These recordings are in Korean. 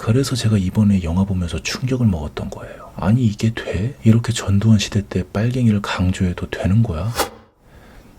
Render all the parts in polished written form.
그래서 제가 이번에 영화 보면서 충격을 먹었던 거예요. 아니 이게 돼? 이렇게 전두환 시대 때 빨갱이를 강조해도 되는 거야?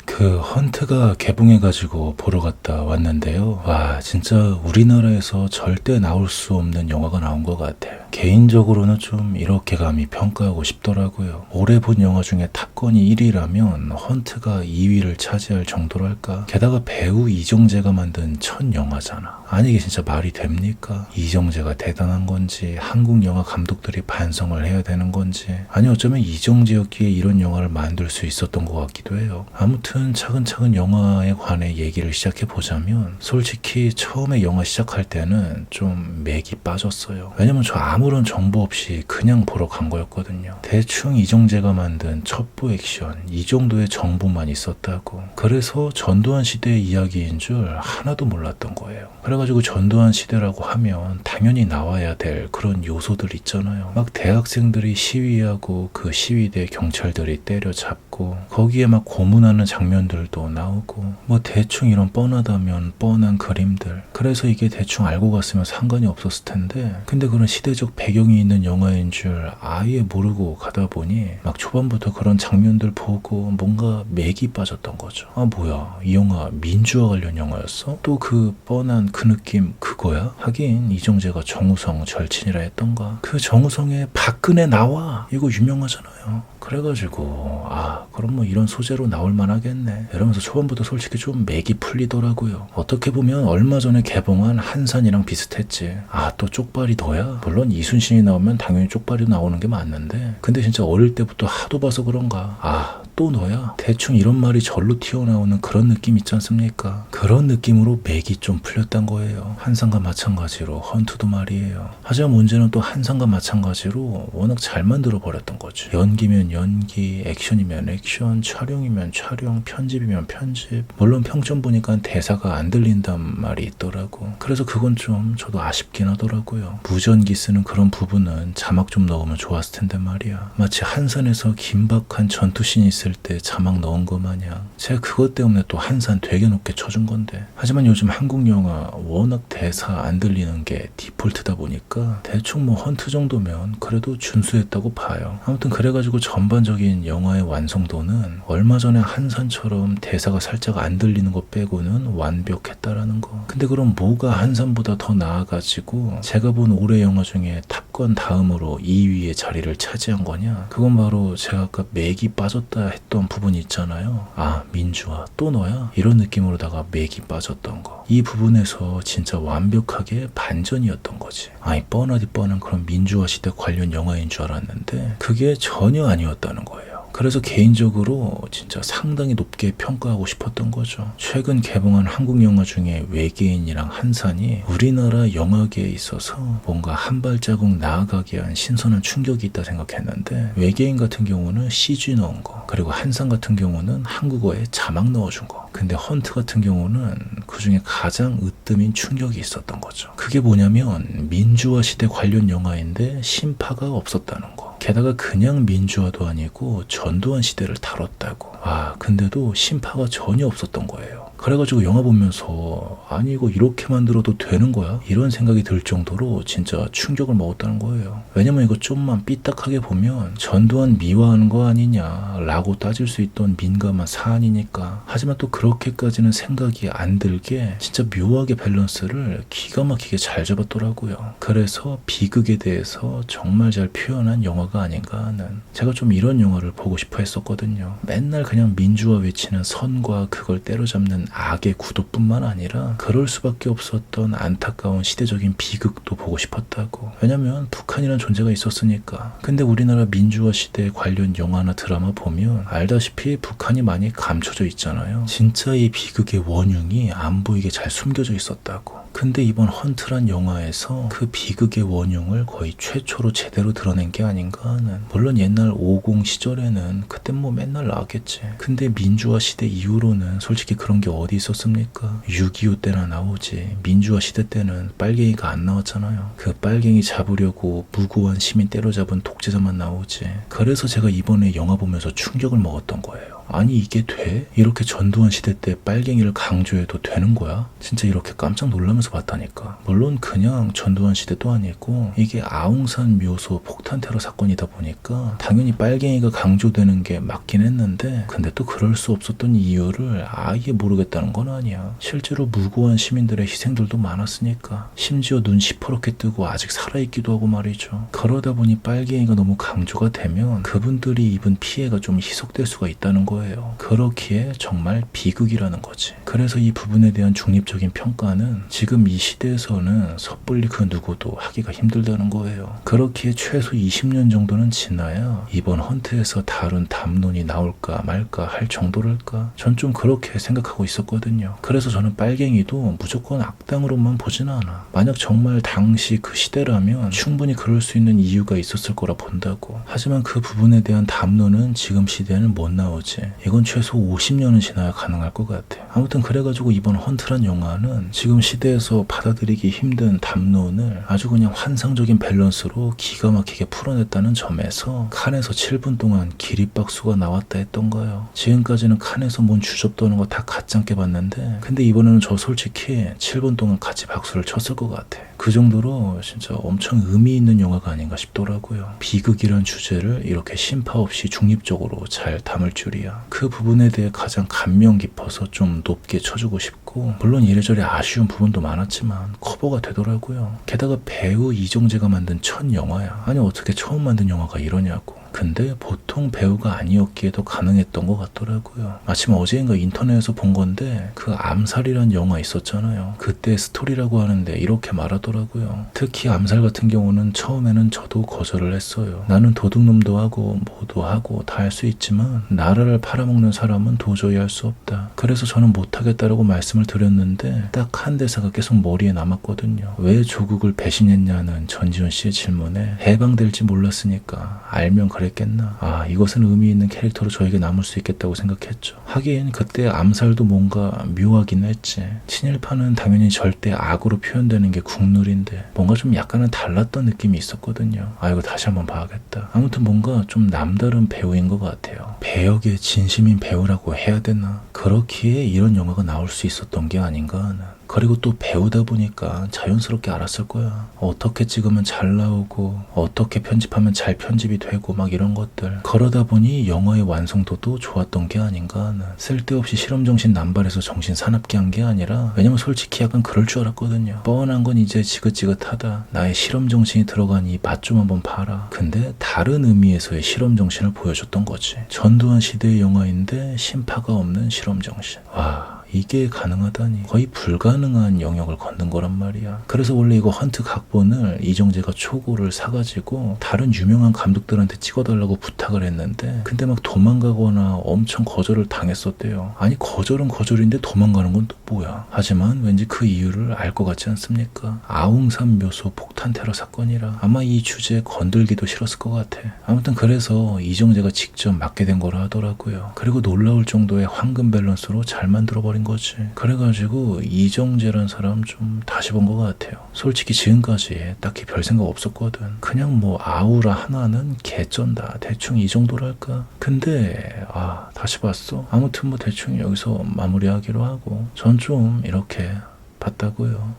그 헌트가 개봉해가지고 보러 갔다 왔는데요. 와 진짜 우리나라에서 절대 나올 수 없는 영화가 나온 것 같아요. 개인적으로는 좀 이렇게 감히 평가하고 싶더라고요. 올해 본 영화 중에 탑건이 1위라면 헌트가 2위를 차지할 정도랄까. 게다가 배우 이정재가 만든 첫 영화잖아. 아니 이게 진짜 말이 됩니까? 이정재가 대단한 건지 한국 영화 감독들이 반성을 해야 되는 건지, 아니 어쩌면 이정재였기에 이런 영화를 만들 수 있었던 것 같기도 해요. 아무튼 차근차근 영화에 관해 얘기를 시작해보자면, 솔직히 처음에 영화 시작할 때는 좀 맥이 빠졌어요. 왜냐면 저 아무런 정보 없이 그냥 보러 간 거였거든요. 대충 이정재가 만든 첩보 액션 이 정도의 정보만 있었다고. 그래서 전두환 시대의 이야기인 줄 하나도 몰랐던 거예요. 그래가지고 전두환 시대라고 하면 당연히 나와야 될 그런 요소들 있잖아요. 막 대학생들이 시위하고 그 시위대 경찰들이 때려잡고 거기에 막 고문하는 장면들도 나오고, 뭐 대충 이런 뻔하다면 뻔한 그림들. 그래서 이게 대충 알고 갔으면 상관이 없었을 텐데, 근데 그런 시대적 배경이 있는 영화인 줄 아예 모르고 가다 보니 막 초반부터 그런 장면들 보고 뭔가 맥이 빠졌던 거죠. 아 뭐야, 이 영화 민주화 관련 영화였어? 또 그 뻔한 그 느낌 그거야? 하긴 이정재가 정우성 절친이라 했던가. 그 정우성의 박근혜 나와 이거 유명하잖아요. 그래가지고 그럼 뭐 이런 소재로 나올 만하겠네 이러면서 초반부터 솔직히 좀 맥이 풀리더라고요. 어떻게 보면 얼마 전에 개봉한 한산이랑 비슷했지. 또 쪽발이 너야? 물론 이순신이 나오면 당연히 쪽발이 나오는 게 맞는데, 근데 진짜 어릴 때부터 하도 봐서 그런가 또 너야? 대충 이런 말이 절로 튀어나오는 그런 느낌 있지 않습니까? 그런 느낌으로 맥이 좀 풀렸단 거예요. 한산과 마찬가지로 헌트도 말이에요. 하지만 문제는 또 한산과 마찬가지로 워낙 잘 만들어 버렸던 거지. 연기면 연기, 액션이면 액션, 촬영이면 촬영, 편집이면 편집. 물론 평점 보니까 대사가 안 들린단 말이 있더라고. 그래서 그건 좀 저도 아쉽긴 하더라고요. 무전기 쓰는 그런 부분은 자막 좀 넣으면 좋았을 텐데 말이야. 마치 한산에서 긴박한 전투씬이 있을 때 자막 넣은 거 마냥. 제가 그것 때문에 또 한산 되게 높게 쳐준 건데. 하지만 요즘 한국 영화 워낙 대사 안 들리는 게 디폴트다 보니까 대충 뭐 헌트 정도면 그래도 준수했다고 봐요. 아무튼 그래가지고 전반적인 영화의 완성도는 얼마 전에 한산처럼 대사가 살짝 안 들리는 거 빼고는 완벽했다라는 거. 근데 그럼 뭐가 한산보다 더 나아가지고 제가 본 올해 영화 중에 탑건 다음으로 2위의 자리를 차지한 거냐? 그건 바로 제가 아까 맥이 빠졌다 했던 부분이 있잖아요. 민주화 또 너야? 이런 느낌으로다가 맥이 빠졌던 거. 이 부분에서 진짜 완벽하게 반전이었던 거지. 뻔하디 뻔한 그런 민주화 시대 관련 영화인 줄 알았는데 그게 전혀 아니었다는 거예요. 그래서 개인적으로 진짜 상당히 높게 평가하고 싶었던 거죠. 최근 개봉한 한국 영화 중에 외계인이랑 한산이 우리나라 영화계에 있어서 뭔가 한 발자국 나아가게 한 신선한 충격이 있다 생각했는데, 외계인 같은 경우는 CG 넣은 거, 그리고 한산 같은 경우는 한국어에 자막 넣어준 거. 근데 헌트 같은 경우는 그 중에 가장 으뜸인 충격이 있었던 거죠. 그게 뭐냐면 민주화 시대 관련 영화인데 신파가 없었다는 거. 게다가 그냥 민주화도 아니고 전두환 시대를 다뤘다고. 근데도 신파가 전혀 없었던 거예요. 그래가지고 영화 보면서 아니 이거 이렇게 만들어도 되는 거야? 이런 생각이 들 정도로 진짜 충격을 먹었다는 거예요. 왜냐면 이거 좀만 삐딱하게 보면 전두환 미화하는 거 아니냐 라고 따질 수 있던 민감한 사안이니까. 하지만 또 그렇게까지는 생각이 안 들게 진짜 묘하게 밸런스를 기가 막히게 잘 잡았더라고요. 그래서 비극에 대해서 정말 잘 표현한 영화가 아닌가 하는. 제가 좀 이런 영화를 보고 싶어 했었거든요. 맨날 그냥 민주화 외치는 선과 그걸 때려잡는 악의 구도뿐만 아니라 그럴 수밖에 없었던 안타까운 시대적인 비극도 보고 싶었다고. 왜냐면 북한이라는 존재가 있었으니까. 근데 우리나라 민주화 시대 관련 영화나 드라마 보면 알다시피 북한이 많이 감춰져 있잖아요. 진짜 이 비극의 원흉이 안 보이게 잘 숨겨져 있었다고. 근데 이번 헌트란 영화에서 그 비극의 원흉을 거의 최초로 제대로 드러낸 게 아닌가 하는. 물론 옛날 50 시절에는 그땐 뭐 맨날 나왔겠지. 근데 민주화 시대 이후로는 솔직히 그런 게 어디 있었습니까? 6.25 때나 나오지. 민주화 시대 때는 빨갱이가 안 나왔잖아요. 그 빨갱이 잡으려고 무고한 시민 때려잡은 독재자만 나오지. 그래서 제가 이번에 영화 보면서 충격을 먹었던 거예요. 아니 이게 돼? 이렇게 전두환 시대 때 빨갱이를 강조해도 되는 거야? 진짜 이렇게 깜짝 놀라면서 봤다니까. 물론 그냥 전두환 시대도 아니고 이게 아웅산 묘소 폭탄 테러 사건이다 보니까 당연히 빨갱이가 강조되는 게 맞긴 했는데, 근데 또 그럴 수 없었던 이유를 아예 모르겠다는 건 아니야. 실제로 무고한 시민들의 희생들도 많았으니까. 심지어 눈 시퍼렇게 뜨고 아직 살아있기도 하고 말이죠. 그러다 보니 빨갱이가 너무 강조가 되면 그분들이 입은 피해가 좀 희석될 수가 있다는 거예요. 그렇기에 정말 비극이라는 거지. 그래서 이 부분에 대한 중립적인 평가는 지금 이 시대에서는 섣불리 그 누구도 하기가 힘들다는 거예요. 그렇기에 최소 20년 정도는 지나야 이번 헌트에서 다룬 담론이 나올까 말까 할 정도랄까. 전 좀 그렇게 생각하고 있었거든요. 그래서 저는 빨갱이도 무조건 악당으로만 보진 않아. 만약 정말 당시 그 시대라면 충분히 그럴 수 있는 이유가 있었을 거라 본다고. 하지만 그 부분에 대한 담론은 지금 시대에는 못 나오지. 이건 최소 50년은 지나야 가능할 것 같아. 아무튼 그래가지고 이번 헌트란 영화는 지금 시대에서 받아들이기 힘든 담론을 아주 그냥 환상적인 밸런스로 기가 막히게 풀어냈다는 점에서 칸에서 7분 동안 기립박수가 나왔다 했던 거예요. 지금까지는 칸에서 뭔 주접 떠는 거 다 가짱게 봤는데, 근데 이번에는 저 솔직히 7분 동안 같이 박수를 쳤을 것 같아. 그 정도로 진짜 엄청 의미 있는 영화가 아닌가 싶더라고요. 비극이란 주제를 이렇게 심파 없이 중립적으로 잘 담을 줄이야. 그 부분에 대해 가장 감명 깊어서 좀 높게 쳐주고 싶고, 물론 이래저래 아쉬운 부분도 많았지만 커버가 되더라고요. 게다가 배우 이정재가 만든 첫 영화야. 아니 어떻게 처음 만든 영화가 이러냐고. 근데 보통 배우가 아니었기에도 가능했던 것 같더라고요. 마침 어제인가 인터넷에서 본 건데 그 암살이란 영화 있었잖아요. 그때 스토리라고 하는데 이렇게 말하더라고요. 특히 암살 같은 경우는 처음에는 저도 거절을 했어요. 나는 도둑놈도 하고 뭐도 하고 다 할 수 있지만 나라를 팔아먹는 사람은 도저히 할 수 없다. 그래서 저는 못하겠다라고 말씀을 드렸는데 딱 한 대사가 계속 머리에 남았거든요. 왜 조국을 배신했냐는 전지현 씨의 질문에 해방될지 몰랐으니까 알면 그랬겠나. 아, 이것은 의미 있는 캐릭터로 저에게 남을 수 있겠다고 생각했죠. 하긴 그때 암살도 뭔가 묘하긴 했지. 친일파는 당연히 절대 악으로 표현되는 게 국룰인데 뭔가 좀 약간은 달랐던 느낌이 있었거든요. 아, 이거 다시 한번 봐야겠다. 아무튼 뭔가 좀 남다른 배우인 것 같아요. 배역의 진심인 배우라고 해야 되나? 그렇기에 이런 영화가 나올 수 있었던 게 아닌가 하는. 그리고 또 배우다 보니까 자연스럽게 알았을 거야. 어떻게 찍으면 잘 나오고 어떻게 편집하면 잘 편집이 되고 막 이런 것들. 그러다 보니 영화의 완성도도 좋았던 게 아닌가 하는. 쓸데없이 실험정신 남발해서 정신 사납게 한 게 아니라, 왜냐면 솔직히 약간 그럴 줄 알았거든요. 뻔한 건 이제 지긋지긋하다. 나의 실험정신이 들어간 이 맛 좀 한번 봐라. 근데 다른 의미에서의 실험정신을 보여줬던 거지. 전두환 시대의 영화인데 심파가 없는 실험정신. 와, 이게 가능하다니. 거의 불가능한 영역을 걷는 거란 말이야. 그래서 원래 이거 헌트 각본을 이정재가 초고를 사가지고 다른 유명한 감독들한테 찍어달라고 부탁을 했는데, 근데 막 도망가거나 엄청 거절을 당했었대요. 아니 거절은 거절인데 도망가는 건 또 뭐야. 하지만 왠지 그 이유를 알 것 같지 않습니까? 아웅산 묘소 폭탄 테러 사건이라 아마 이 주제에 건들기도 싫었을 것 같아. 아무튼 그래서 이정재가 직접 맡게 된 거라 하더라고요. 그리고 놀라울 정도의 황금 밸런스로 잘 만들어버린 거지. 그래가지고 이정재란 사람 좀 다시 본 것 같아요. 솔직히 지금까지 딱히 별 생각 없었거든. 그냥 뭐 아우라 하나는 개쩐다, 대충 이 정도랄까. 근데 다시 봤어. 아무튼 뭐 대충 여기서 마무리하기로 하고, 전 좀 이렇게 봤다고요.